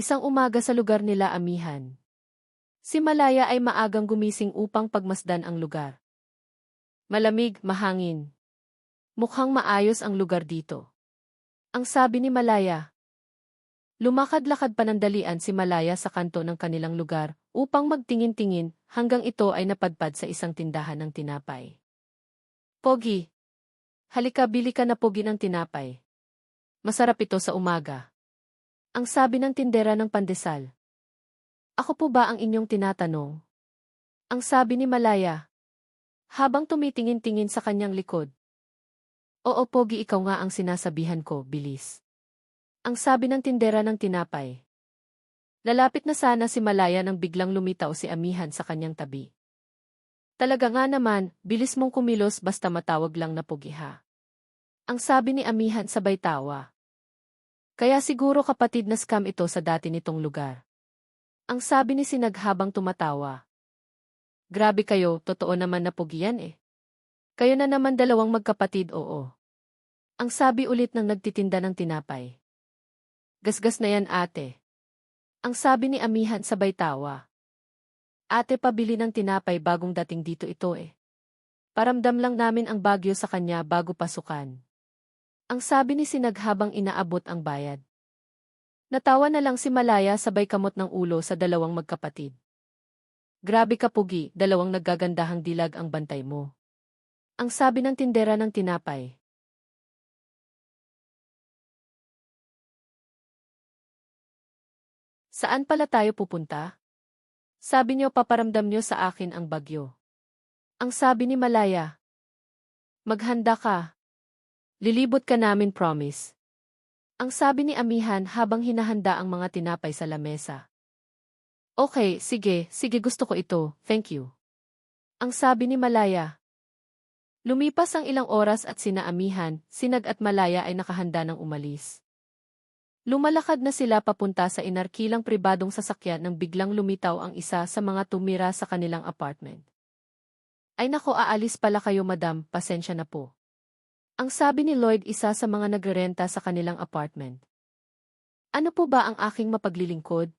Isang umaga sa lugar nila Amihan. Si Malaya ay maagang gumising upang pagmasdan ang lugar. Malamig, mahangin. Mukhang maayos ang lugar dito. Ang sabi ni Malaya. Lumakad-lakad panandalian si Malaya sa kanto ng kanilang lugar upang magtingin-tingin hanggang ito ay napadpad sa isang tindahan ng tinapay. Pogi. Halika, bili ka na pogi ng tinapay. Masarap ito sa umaga. Ang sabi ng tindera ng pandesal. Ako po ba ang inyong tinatanong? Ang sabi ni Malaya. Habang tumitingin-tingin sa kanyang likod. Oo, Pogi, ikaw nga ang sinasabihan ko, bilis. Ang sabi ng tindera ng tinapay. Lalapit na sana si Malaya nang biglang lumitaw si Amihan sa kanyang tabi. Talaga nga naman, bilis mong kumilos basta matawag lang na Pogi ha. Ang sabi ni Amihan sabay tawa. Kaya siguro kapatid na scam ito sa dati nitong lugar. Ang sabi ni Sinag habang tumatawa. Grabe kayo, totoo naman na Pogi yan eh. Kayo na naman dalawang magkapatid, oo. Ang sabi ulit ng nagtitinda ng tinapay. Gasgas na yan ate. Ang sabi ni Amihan sabay tawa. Ate, pabili ng tinapay bagong dating dito ito eh. Paramdam lang namin ang bagyo sa kanya bago pasukan. Ang sabi ni Sinag habang inaabot ang bayad. Natawa na lang si Malaya sabay kamot ng ulo sa dalawang magkapatid. Grabe ka Pogi, dalawang naggagandahang dilag ang bantay mo. Ang sabi ng tindera ng tinapay. Saan pala tayo pupunta? Sabi niyo paparamdam niyo sa akin ang bagyo. Ang sabi ni Malaya. Maghanda ka. Lilibot ka namin promise. Ang sabi ni Amihan habang hinahanda ang mga tinapay sa lamesa. Okay, sige gusto ko ito, thank you. Ang sabi ni Malaya. Lumipas ang ilang oras at sina Amihan, Sinag at Malaya ay nakahanda ng umalis. Lumalakad na sila papunta sa inarkilang pribadong sasakyan nang biglang lumitaw ang isa sa mga tumira sa kanilang apartment. Ay nako, aalis pala kayo madam, pasensya na po. Ang sabi ni Lloyd, isa sa mga nagrerenta sa kanilang apartment. Ano po ba ang aking mapaglilingkod?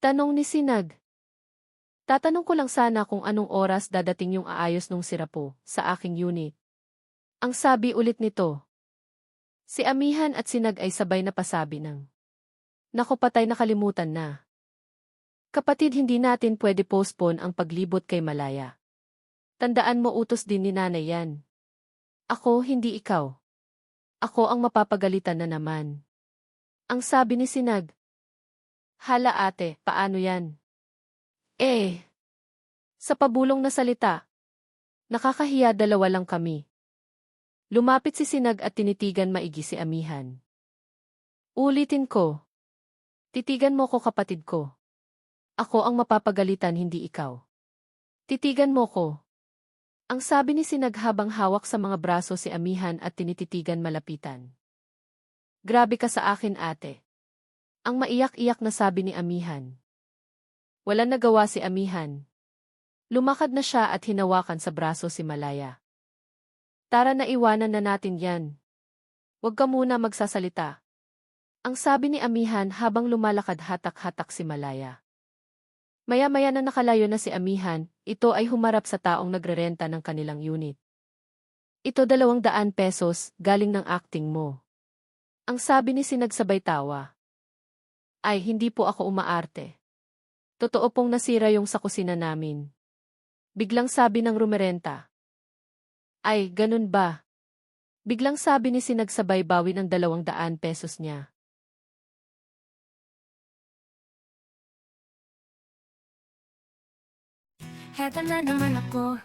Tanong ni Sinag. Tatanong ko lang sana kung anong oras dadating yung aayos nung sira po sa aking unit. Ang sabi ulit nito. Si Amihan at Sinag ay sabay na pasabi ng. Naku, patay, nakalimutan na. Kapatid, hindi natin pwede postpone ang paglibot kay Malaya. Tandaan mo, utos din ni nanay yan. Ako, hindi ikaw. Ako ang mapapagalitan na naman. Ang sabi ni Sinag. Hala ate, paano yan? Sa pabulong na salita. Nakakahiya, dalawa lang kami. Lumapit si Sinag at tinitigan maigi si Amihan. Ulitin ko. Titigan mo ko kapatid ko. Ako ang mapapagalitan, hindi ikaw. Titigan mo ko. Ang sabi ni Sinag habang hawak sa mga braso si Amihan at tinititigan malapitan. Grabe ka sa akin ate. Ang maiyak-iyak na sabi ni Amihan. Wala nagawa si Amihan. Lumakad na siya at hinawakan sa braso si Malaya. Tara na, iwanan na natin yan. Huwag ka muna magsasalita. Ang sabi ni Amihan habang lumalakad hatak-hatak si Malaya. Maya-maya na nakalayo na si Amihan, ito ay humarap sa taong nagrerenta ng kanilang unit. Ito 200 pesos, galing ng acting mo. Ang sabi ni Sinag sabay tawa. Ay, hindi po ako umaarte. Totoo pong nasira yung sa kusina namin. Biglang sabi ng rumerenta. Ay, ganun ba? Biglang sabi ni Sinag sabay bawi ng 200 pesos niya. Heto na naman ako.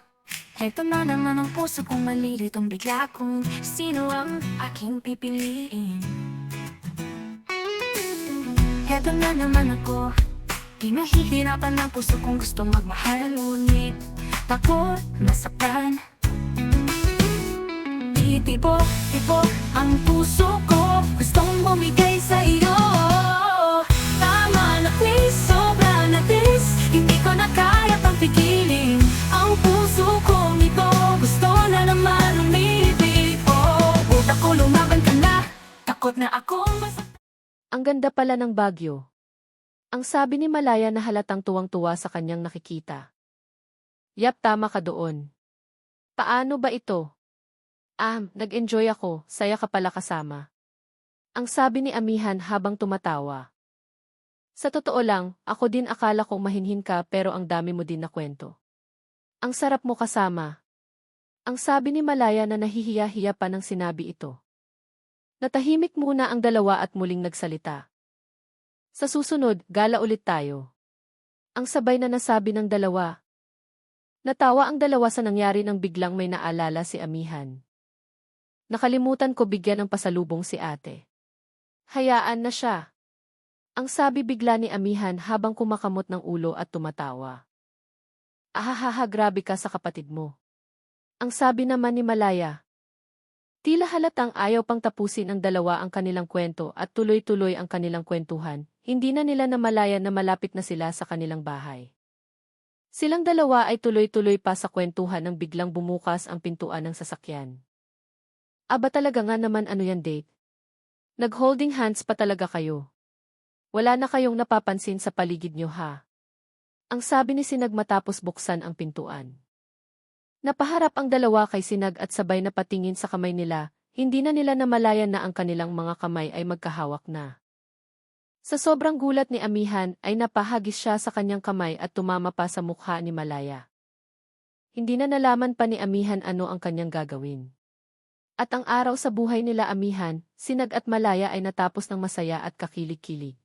Heto na naman ang puso kong malilitong bigla kung sino ang aking pipiliin. Heto na naman ako. Di mahihirapan ang puso kong gustong magmahal, ngunit takot masaktan. Tibok ang puso ko, gustong bumigay sa iyo. Tama na please, sobra na this, hindi ko na kaya pang pigilin. Ang puso kong ito, gusto na naman umibig. Utak ko, lumaban ka na, takot na akong Ang ganda pala ng Baguio. Ang sabi ni Malaya na halatang tuwang-tuwa sa kanyang nakikita. Yap, tama ka doon. Paano ba ito? Nag-enjoy ako, saya ka pala kasama. Ang sabi ni Amihan habang tumatawa. Sa totoo lang, ako din akala kong mahinhin ka pero ang dami mo din na kwento. Ang sarap mo kasama. Ang sabi ni Malaya na nahihiya-hiya pa nang sinabi ito. Natahimik muna ang dalawa at muling nagsalita. Sa susunod, gala ulit tayo. Ang sabay na nasabi ng dalawa. Natawa ang dalawa sa nangyari nang biglang may naalala si Amihan. Nakalimutan ko bigyan ng pasalubong si ate. Hayaan na siya. Ang sabi bigla ni Amihan habang kumakamot ng ulo at tumatawa. Ahahaha, grabe ka sa kapatid mo. Ang sabi naman ni Malaya. Tila halatang ayaw pang tapusin ang dalawa ang kanilang kwento at tuloy-tuloy ang kanilang kwentuhan, hindi na nila namalayan na malapit na sila sa kanilang bahay. Silang dalawa ay tuloy-tuloy pa sa kwentuhan nang biglang bumukas ang pintuan ng sasakyan. Aba, talaga nga naman, ano yan, date? Nag-holding hands pa talaga kayo. Wala na kayong napapansin sa paligid nyo, ha? Ang sabi ni Sinag matapos buksan ang pintuan. Napaharap ang dalawa kay Sinag at sabay na patingin sa kamay nila, hindi na nila namalayan na ang kanilang mga kamay ay magkahawak na. Sa sobrang gulat ni Amihan ay napahagis siya sa kanyang kamay at tumama pa sa mukha ni Malaya. Hindi na nalaman pa ni Amihan ano ang kanyang gagawin. At ang araw sa buhay nila Amihan, Sinag at Malaya ay natapos ng masaya at kakilig-kilig.